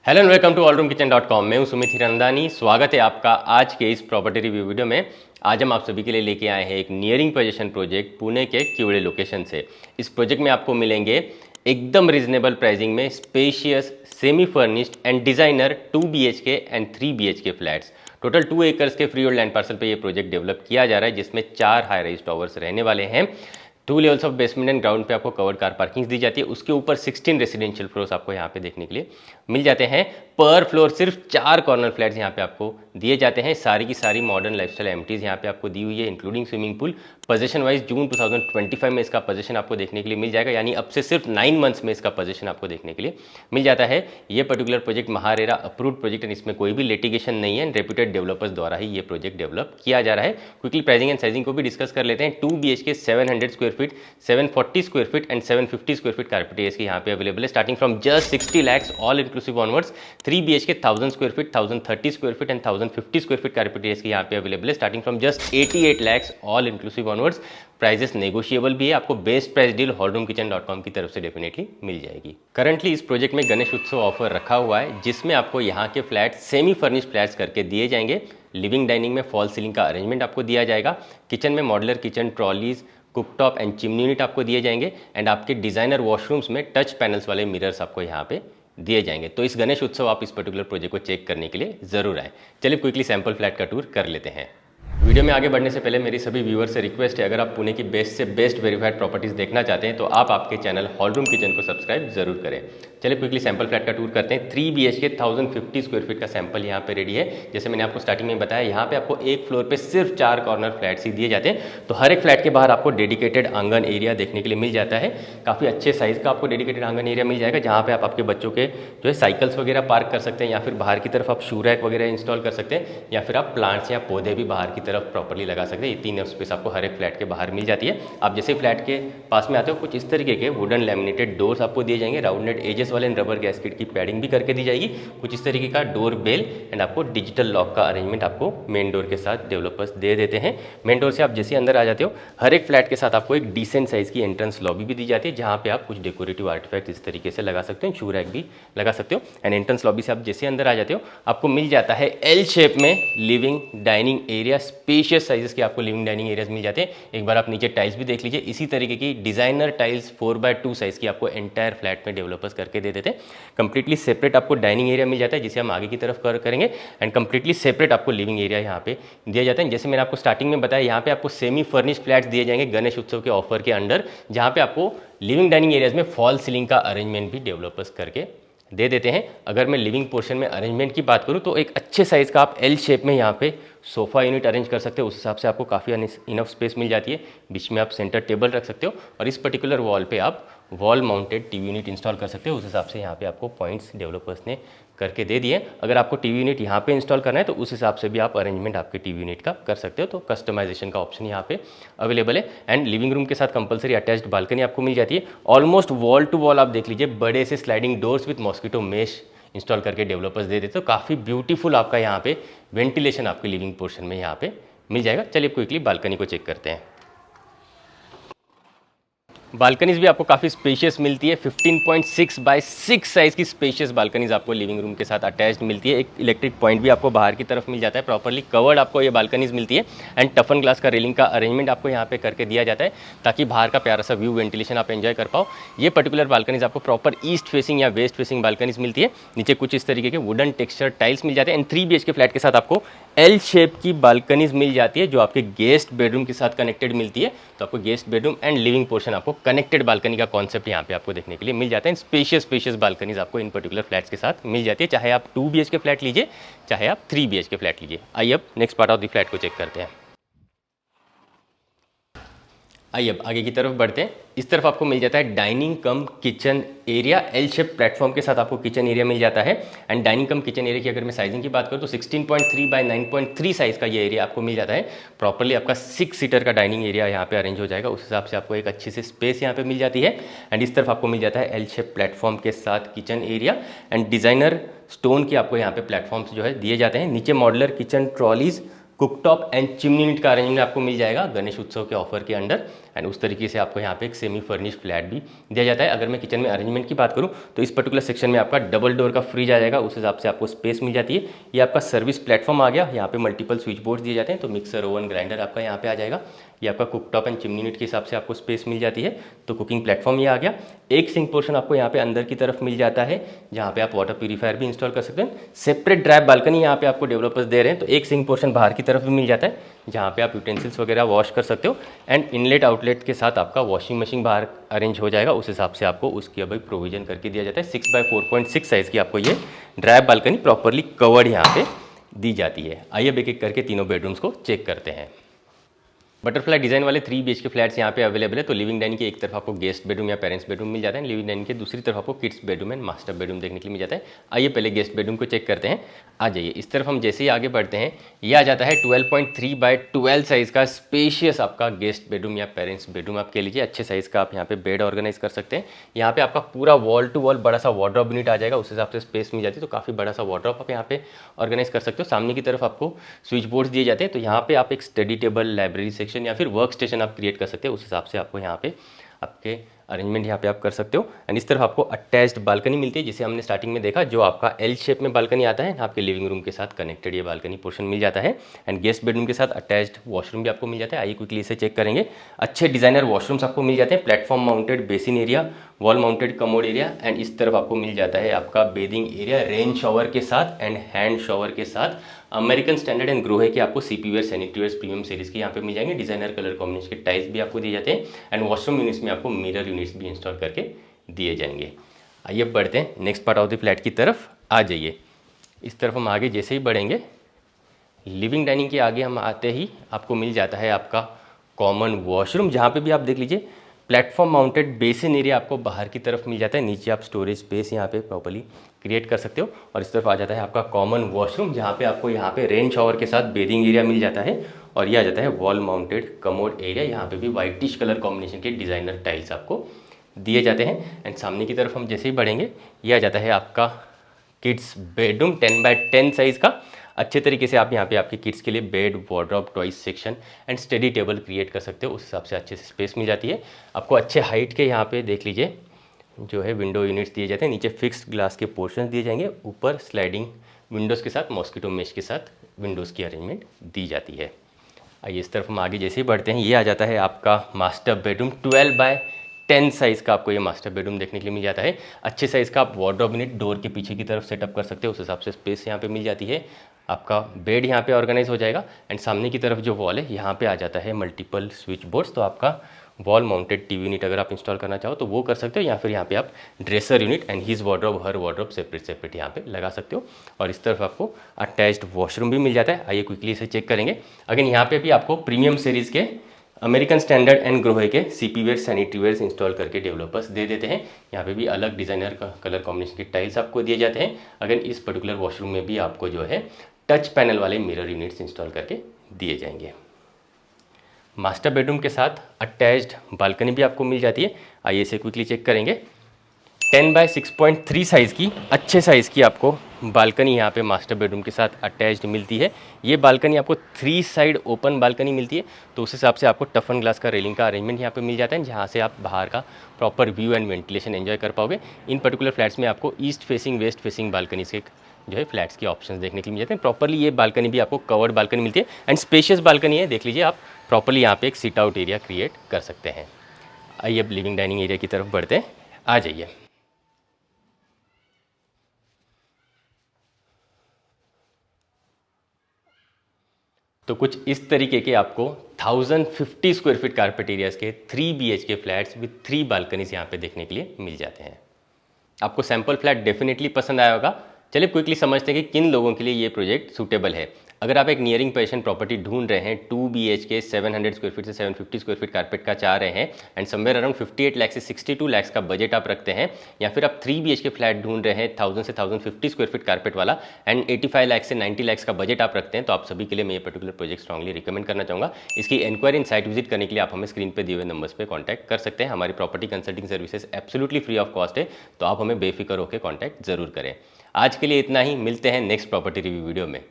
Hello and welcome to allroomkitchen.com। मैं हूं सुमित हिरंदानी। स्वागत है आपका आज के इस प्रॉपर्टी रिव्यू वीडियो में। आज हम आप सभी के लिए लेके आए हैं एक नियरिंग पोजीशन प्रोजेक्ट पुणे के किवड़े लोकेशन से। इस प्रोजेक्ट में आपको मिलेंगे एकदम रीजनेबल प्राइसिंग में spacious semi furnished and designer 2 BHK and 3 BHK flats. Total 2 acres के फ्री होल्ड लैंड पार्सल पे ये प्रोजेक्ट डेवलप किया जा रहा है, जिसमें 4 हाई राइज टावर्स रहने वाले हैं। 2 levels of basement and ground पे आपको कवर्ड कार पार्किंग्स दी जाती है। उसके ऊपर 16 रेसिडेंशियल फ्लोर्स आपको यहाँ पे देखने के लिए मिल जाते हैं। पर फ्लोर सिर्फ 4 कॉर्नर फ्लैट्स यहाँ पे आपको दिए जाते हैं। सारी की सारी मॉडर्न लाइफस्टाइल एमिनिटीज यहाँ पे आपको दी हुई है, including swimming pool. Position wise जून 2025 में इसका पोजीशन आपको देखने के लिए मिल जाएगा, यानी अब से सिर्फ 9 मंथ्स में इसका पोजीशन आपको देखने के लिए मिल जाता है। ये particular project MahaRERA approved project है, इसमें कोई भी लिटिगेशन नहीं है। रेप्यूटेड डेवलपर्स द्वारा ही ये प्रोजेक्ट डेवलप किया जा रहा है। क्विकली प्राइसिंग एंड साइजिंग को भी डिस्कस कर लेते हैं। 2 BHK 700 square feet, 740 square feet and 750 square feet carpet area यहाँ पे अवेलेबल है, starting from just 60 lakhs all inclusive onwards. 3 BHK 1000 square feet, 1030 square feet and 1050 square feet carpet area यहाँ पे अवेलेबल है, starting from just 88 lakhs all inclusive onwards. Prices negotiable भी है। आपको best price deal allroomkitchen.com की तरफ से definitely मिल जाएगी। करंटली इस प्रोजेक्ट में गणेश उत्सव ऑफर रखा हुआ है, जिसमें आपको यहाँ के फ्लैट सेमी फर्निश्ड फ्लैट्स करके दिए जाएंगे। लिविंग डाइनिंग में फॉल सीलिंग का अरेंजमेंट आपको दिया जाएगा। किचन में modular kitchen trolleys, cooktop and chimney unit आपको दिए जाएंगे। एंड आपके डिजाइनर वॉशरूम्स में टच पैनल्स वाले मिरर्स आपको यहाँ पे दिए जाएंगे। तो इस गणेश उत्सव आप इस पर्टिकुलर प्रोजेक्ट को चेक करने के लिए जरूर आए। चलिए क्विकली सैंपल फ्लैट का टूर कर लेते हैं। वीडियो में आगे बढ़ने से पहले मेरी सभी व्यूअर्स से रिक्वेस्ट है, अगर आप पुणे की बेस्ट से बेस्ट वेरीफाइड प्रॉपर्टीज देखना चाहते हैं तो आप आपके चैनल हॉलरूम किचन को सब्सक्राइब जरूर करें। चलिए क्विकली सैंपल फ्लैट का टूर करते हैं। 3 BHK 1050 स्क्वायर फीट का सैंपल यहाँ पे रेडी है। जैसे मैंने आपको स्टार्टिंग में बताया, यहाँ पे आपको एक फ्लोर पे सिर्फ 4 कॉर्नर फ्लैट्स ही दिए जाते हैं। तो हर एक फ्लैट के बाहर आपको डेडिकेटेड आंगन एरिया देखने के लिए मिल जाता है। काफ़ी अच्छे साइज का आपको डेडिकेटेड आंगन एरिया मिल जाएगा, जहाँ पे आप आपके बच्चों के जो है साइकिल्स वगैरह पार्क कर सकते हैं, या फिर बाहर की तरफ आप शू रैक वगैरह इंस्टॉल कर सकते हैं, या फिर आप प्लांट्स या पौधे भी बाहर की तरफ प्रॉपर्ली लगा सकते हैं। ये 3 स्पेस आपको हर एक फ्लैट के बाहर मिल जाती है। आप जैसे फ्लैट के पास में आते हो, कुछ इस तरीके के वुडन लैमिनेटेड डोर्स आपको दिए जाएंगे। राउंडेड एजेस वाले रबर गैस्केट की पैडिंग भी करके दी जाएगी। कुछ इस तरीके का डोर बेल एंड आपको डिजिटल लॉक का अरेंजमेंट आपको मेन डोर के साथ डेवलपर्स दे देते हैं। मेन डोर से आप जैसे अंदर आ जाते हो, हर एक फ्लैट के साथ आपको एक डिसेंट साइज की एंट्रेंस लॉबी भी दी जाती है, जहाँ पे आप कुछ डेकोरेटिव आर्टिफैक्ट इस तरीके से लगा सकते हो, शू रैक भी लगा सकते हो। एंड एंट्रेंस लॉबी से आप जैसे अंदर आ जाते हो, आपको मिल जाता है एल शेप में living dining area. Spacious sizes के आपको लिविंग डाइनिंग एरियाज मिल जाते हैं। एक बार आप नीचे टाइल्स भी देख लीजिए, इसी तरीके की डिजाइनर टाइल्स 4x2 साइज की आपको एंटायर फ्लैट में डेवलपर्स करके दे देते हैं। कंप्लीटली सेपरेट आपको डाइनिंग एरिया मिल जाता है, जिसे हम आगे की तरफ कवर करेंगे। एंड कंप्लीटली सेपरेट आपको लिविंग एरिया यहाँ पे दिया जाता है। जैसे मैंने आपको स्टार्टिंग में बताया, यहाँ पे आपको सेमी फर्निश्ड फ्लैट्स दिए जाएंगे गणेश उत्सव के ऑफर के अंडर, जहाँ पे आपको लिविंग डाइनिंग एरियाज में फॉल सीलिंग का अरेंजमेंट भी डेवलपर्स करके दे देते हैं। अगर मैं लिविंग पोर्शन में अरेंजमेंट की बात करूं, तो एक अच्छे साइज़ का आप एल शेप में यहाँ पे सोफ़ा यूनिट अरेंज कर सकते हो। उस हिसाब से आपको काफ़ी इनफ स्पेस मिल जाती है। बीच में आप सेंटर टेबल रख सकते हो, और इस पर्टिकुलर वॉल पे आप wall mounted TV unit install कर सकते हो। उस हिसाब से यहाँ पे आपको पॉइंट्स डेवलपर्स ने करके दे दिए। अगर आपको टीवी यूनिट यहाँ पे इंस्टॉल करना है, तो उस हिसाब से भी आप अरेंजमेंट आपके टीवी यूनिट का कर सकते हो। तो कस्टमाइजेशन का ऑप्शन यहाँ पे अवेलेबल है। एंड लिविंग रूम के साथ कंपलसरी अटैच्ड बालकनी आपको मिल जाती है। ऑलमोस्ट वॉल टू वॉल आप देख लीजिए, बड़े से sliding doors with mosquito mesh install करके डेवलपर्स दे देते हो। काफ़ी ब्यूटीफुल आपका यहाँ पे वेंटिलेशन आपके लिविंग पोर्शन में यहाँ पे मिल जाएगा। चलिए क्विकली बालकनी को चेक करते हैं। बालकनीज भी आपको काफ़ी स्पेशियस मिलती है। 15.6x6 साइज की स्पेशियस बालकनीज आपको लिविंग रूम के साथ अटैच्ड मिलती है। एक इलेक्ट्रिक पॉइंट भी आपको बाहर की तरफ मिल जाता है। प्रॉपर्ली कवर्ड आपको ये बालकनीज मिलती है। एंड टफन ग्लास का रेलिंग का अरेंजमेंट आपको यहाँ पे करके दिया जाता है, ताकि बाहर का प्यारा सा व्यू वेंटिलेशन आप एंजॉय कर पाओ। ये पर्टिकुलर बालकनीज आपको प्रॉपर ईस्ट फेसिंग या वेस्ट फेसिंग बालकनीज मिलती है। नीचे कुछ इस तरीके के वुडन टेक्सचर टाइल्स मिल जाते हैं। एंड 3 BHK फ्लैट के साथ आपको एल शेप की बालकनीज मिल जाती है, जो आपके गेस्ट बेडरूम के साथ कनेक्टेड मिलती है। तो आपको guest bedroom and living portion आपको कनेक्टेड बालकनी का कॉन्सेप्ट यहाँ पे आपको देखने के लिए मिल जाता है। स्पेशियस बालकनीज आपको इन पर्टिकुलर फ्लैट्स के साथ मिल जाती है, चाहे आप 2 BHK फ्लैट लीजिए, चाहे आप 3 BHK फ्लैट लीजिए। आइए अब next part of the flat को चेक करते हैं। आइए अब आगे की तरफ बढ़ते हैं। इस तरफ आपको मिल जाता है dining cum kitchen area. L shape platform के साथ आपको किचन एरिया मिल जाता है। And dining cum kitchen area की अगर मैं साइजिंग की बात करूँ, तो 16.3 बाय 9.3 साइज का ये एरिया आपको मिल जाता है। प्रॉपर्ली आपका 6 सीटर का डाइनिंग एरिया यहाँ पे अरेंज हो जाएगा। उस हिसाब से आपको एक अच्छी सी स्पेस यहाँ पे मिल जाती है। एंड इस तरफ आपको मिल जाता है एल शेप प्लेटफॉर्म के साथ kitchen area. And designer stone के आपको यहाँ पे प्लेटफॉर्म्स जो है दिए जाते हैं। नीचे modular kitchen trolleys cooktop and chimney unit का अरेंजमेंट आपको मिल जाएगा गणेश उत्सव के ऑफर के अंडर। एंड उस तरीके से आपको यहाँ पे एक सेमी फर्निश्ड फ्लैट भी दिया जाता है। अगर मैं किचन में अरेंजमेंट की बात करूँ तो इस पर्टिकुलर सेक्शन में आपका डबल डोर का फ्रिज आ जाएगा, उस हिसाब से आपको स्पेस मिल जाती है। ये आपका सर्विस प्लेटफॉर्म आ गया, यहाँ पे मल्टीपल स्विच बोर्ड दिए जाते हैं, तो मिक्सर ओवन ग्राइंडर आपका यहाँ पे आ जाएगा। ये आपका कुकटॉप एंड चिमनी यूनिट के हिसाब से आपको स्पेस मिल जाती है, तो कुकिंग प्लेटफॉर्म ये आ गया। एक सिंक पोर्शन आपको यहाँ पे अंदर की तरफ मिल जाता है, जहाँ पे आप वाटर प्यूरीफायर भी इंस्टॉल कर सकते हैं। सेपरेट ड्राइव बालकनी यहाँ पे आपको डेवलपर्स दे रहे हैं, तो एक सिंक पोर्शन बाहर की तरफ भी मिल जाता है, जहाँ पे आप यूटेंसिल्स वगैरह वॉश कर सकते हो। एंड इनलेट आउटलेट के साथ आपका वॉशिंग मशीन बाहर अरेंज हो जाएगा, उस हिसाब से आपको उसकी अभी प्रोविजन करके दिया जाता है। 6x4.6 साइज़ की आपको ये ड्राइव बालकनी प्रॉपरली कवर्ड यहाँ पे दी जाती है। आइए एक एक करके तीनों बेडरूम्स को चेक करते हैं। बटरफ्लाई डिजाइन वाले 3 BHK फ्लैट्स यहाँ पे अवेलेबल है। तो लिविंग डाइनिंग के एक तरफ आपको गेस्ट बेडरूम या पेरेंट्स बेडरूम मिल जाता है, लिविंग डाइनिंग के दूसरी तरफ आपको kids bedroom and master bedroom देखने के लिए मिल जाता है। आइए पहले गेस्ट बेडरूम को चेक करते हैं। आ जाइए, इस तरफ हम जैसे ही आगे बढ़ते हैं, ये आ जाता है 12.3x12 साइज़ का स्पेशियस आपका गेस्ट बेडरूम या पेरेंट्स बेडरूम आप कह लीजिए। अच्छे साइज़ का आप यहाँ पे बेड ऑर्गेनाइज कर सकते हैं। यहाँ पे आपका पूरा वॉल टू वॉल बड़ा सा वार्डरोब यूनिट आ जाएगा, उस हिसाब से स्पेस मिल जाती है, तो काफ़ी बड़ा सा वार्डरोब आप यहाँ पे ऑर्गेनाइज कर सकते हो। सामने की तरफ आपको स्विच बोर्ड्स दिए जाते हैं, तो यहाँ पे आप एक स्टडी टेबल, लाइब्रेरी सेक्शन या फिर वर्क स्टेशन आप क्रिएट कर सकते हो, उस हिसाब से आपको यहाँ पे आपके अरेंजमेंट यहाँ पे आप कर सकते हो। एंड इस तरफ आपको अटैच्ड बालकनी मिलती है, जिसे हमने स्टार्टिंग में देखा, जो आपका एल शेप में बालकनी आता है, आपके लिविंग रूम के साथ कनेक्टेड ये बालकनी पोर्शन मिल जाता है। एंड गेस्ट बेडरूम के साथ अटैच्ड वॉशरूम भी आपको मिल जाता है। आइए क्विकली इसे चेक करेंगे। अच्छे डिजाइनर वॉशरूम्स आपको मिल जाते हैं, platform mounted basin area, wall mounted commode area, and इस तरफ आपको मिल जाता है आपका बेदिंग एरिया रेन शॉवर के साथ एंड हैंड शॉवर के साथ। अमेरिकन स्टैंडर्ड एंड ग्रोहे के आपको सीपीवेयर सैनिटरीवेयर प्रीमियम सीरीज के यहाँ पे मिल जाएंगे। डिजाइनर कलर कॉम्बिनेशन के टाइल्स भी आपको दिए जाते हैं। एंड वॉशरूम यूनिट्स में आपको मिरर यूनिट्स भी इंस्टॉल करके दिए जाएंगे। आइए बढ़ते हैं next part of the flat की तरफ। आ जाइए, इस तरफ हम आगे जैसे ही बढ़ेंगे, लिविंग डाइनिंग के आगे हम आते ही आपको मिल जाता है आपका कॉमन वॉशरूम, जहाँ पे भी आप देख लीजिए प्लेटफॉर्म माउंटेड बेसिन एरिया आपको बाहर की तरफ मिल जाता है। नीचे आप स्टोरेज स्पेस यहाँ पे प्रॉपर्ली क्रिएट कर सकते हो। और इस तरफ आ जाता है आपका कॉमन वॉशरूम, जहाँ पे आपको यहाँ पे रेन शॉवर के साथ बेदिंग एरिया मिल जाता है। और ये आ जाता है वॉल माउंटेड कमोड एरिया, यहाँ पे भी वाइटिश कलर कॉम्बिनेशन के डिज़ाइनर टाइल्स आपको दिए जाते हैं। एंड सामने की तरफ हम जैसे ही बढ़ेंगे, ये आ जाता है आपका किड्स बेडरूम 10x10 साइज़ का। अच्छे तरीके से आप यहाँ पे आपके किड्स के लिए bed, wardrobe, toys section and study table create कर सकते हो, उस हिसाब से अच्छे से स्पेस मिल जाती है आपको। अच्छे हाइट के यहाँ पे देख लीजिए जो है विंडो यूनिट्स दिए जाते हैं, नीचे फिक्स्ड ग्लास के पोर्शन दिए जाएंगे, ऊपर स्लाइडिंग विंडोज़ के साथ मॉस्किटो मेश के साथ विंडोज़ की अरेंजमेंट दी जाती है। आइए इस तरफ हम आगे जैसे ही बढ़ते हैं, ये आ जाता है आपका मास्टर बेडरूम 12x10 साइज़ का आपको ये मास्टर बेडरूम देखने के लिए मिल जाता है। अच्छे साइज़ का आप वार्डरोब यूनिट डोर के पीछे की तरफ सेटअप कर सकते हो, उस हिसाब से स्पेस यहाँ पे मिल जाती है। आपका बेड यहाँ पे ऑर्गेनाइज हो जाएगा। एंड सामने की तरफ जो वॉल है, यहाँ पे आ जाता है मल्टीपल स्विच बोर्ड्स, तो आपका वॉल माउंटेड टीवी यूनिट अगर आप इंस्टॉल करना चाहो तो वो कर सकते हो, या फिर यहाँ पे आप dresser unit and his wardrobe, her wardrobe separate यहाँ पे लगा सकते हो। और इस तरफ आपको अटैच्ड वॉशरूम भी मिल जाता है। आइए क्विकली इसे चेक करेंगे। अगेन यहाँ पे भी आपको प्रीमियम सीरीज़ के अमेरिकन स्टैंडर्ड एंड ग्रोहे के सीपीवेयर सैनिटरीवेयर इंस्टॉल करके डेवलपर्स दे देते हैं। यहाँ पे भी अलग डिज़ाइनर का कलर कॉम्बिनेशन के टाइल्स आपको दिए जाते हैं। अगेन इस पर्टिकुलर वॉशरूम में भी आपको जो है टच पैनल वाले मिरर यूनिट्स इंस्टॉल करके दिए जाएंगे। मास्टर बेडरूम के साथ अटैच्ड बालकनी भी आपको मिल जाती है। आइए इसे क्विकली चेक करेंगे। 10x6.3 साइज़ की अच्छे साइज़ की आपको बालकनी यहाँ पे मास्टर बेडरूम के साथ अटैच्ड मिलती है। ये बालकनी आपको 3 साइड ओपन बालकनी मिलती है, तो उस हिसाब से आपको टफन ग्लास का रेलिंग का अरेंजमेंट यहाँ पे मिल जाता है, जहाँ से आप बाहर का proper view and ventilation enjoy कर पाओगे। इन पर्टिकुलर फ्लैट्स में आपको east facing, waste facing balcony से जो है फ्लैट्स के ऑप्शंस देखने के लिए मिल जाते हैं। प्रॉपर्ली ये बालकनी भी आपको कवर्ड बालकनी मिलती है एंड स्पेशियस बालकनी है। देख लीजिए, आप प्रॉपर्ली यहाँ पे एक सिट आउट एरिया क्रिएट कर सकते हैं। आइए अब लिविंग डाइनिंग एरिया की तरफ बढ़ते हैं। आ जाइए। तो कुछ इस तरीके के आपको 1050 स्क्वायर फीट कारपेट एरियाज के 3 BHK फ्लैट्स विद 3 बालकनीज यहाँ पे देखने के लिए मिल जाते हैं। आपको सैंपल फ्लैट डेफिनेटली पसंद आया होगा। चलिए क्विकली समझते हैं कि किन लोगों के लिए ये प्रोजेक्ट सूटेबल है। अगर आप एक नियरिंग पोजीशन प्रॉपर्टी ढूंढ रहे हैं, 2 BHK 700 स्क्वायर फीट से 750 स्क्वायर फीट कारपेट का चाह रहे हैं एंड समवेयर अराउंड 58 लाख से 62 लाख का बजट आप रखते हैं, या फिर आप 3 BHK फ्लैट ढूंढ रहे हैं 1000 से 1050 स्क्वायर फीट कारपेट वाला एंड 85 लाख से 90 लाख का बजट आप रखते हैं, तो आप सभी के लिए मैं ये पर्टिकुलर प्रोजेक्ट स्ट्रांगली रिकमेंड करना चाहूँगा। इसकी इंक्वायरी इन साइट विजिट करने के लिए आप हमें स्क्रीन पर दिए हुए नंबर्स पर कॉन्टैक्ट कर सकते हैं। हमारी property consulting services absolutely free of cost है, तो आप हमें बेफिक्र होकर कॉन्टैक्ट जरूर करें। आज के लिए इतना ही, मिलते हैं नेक्स्ट प्रॉपर्टी रिव्यू वीडियो में।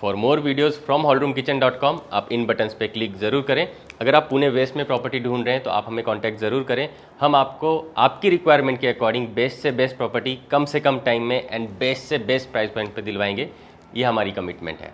For more videos from hallroomkitchen.com आप इन बटन्स पे क्लिक ज़रूर करें। अगर आप पुणे वेस्ट में प्रॉपर्टी ढूंढ रहे हैं तो आप हमें कॉन्टैक्ट ज़रूर करें। हम आपको आपकी रिक्वायरमेंट के अकॉर्डिंग बेस्ट से बेस्ट प्रॉपर्टी कम से कम टाइम में एंड बेस्ट से बेस्ट प्राइस पॉइंट पर दिलवाएंगे। ये हमारी कमिटमेंट है।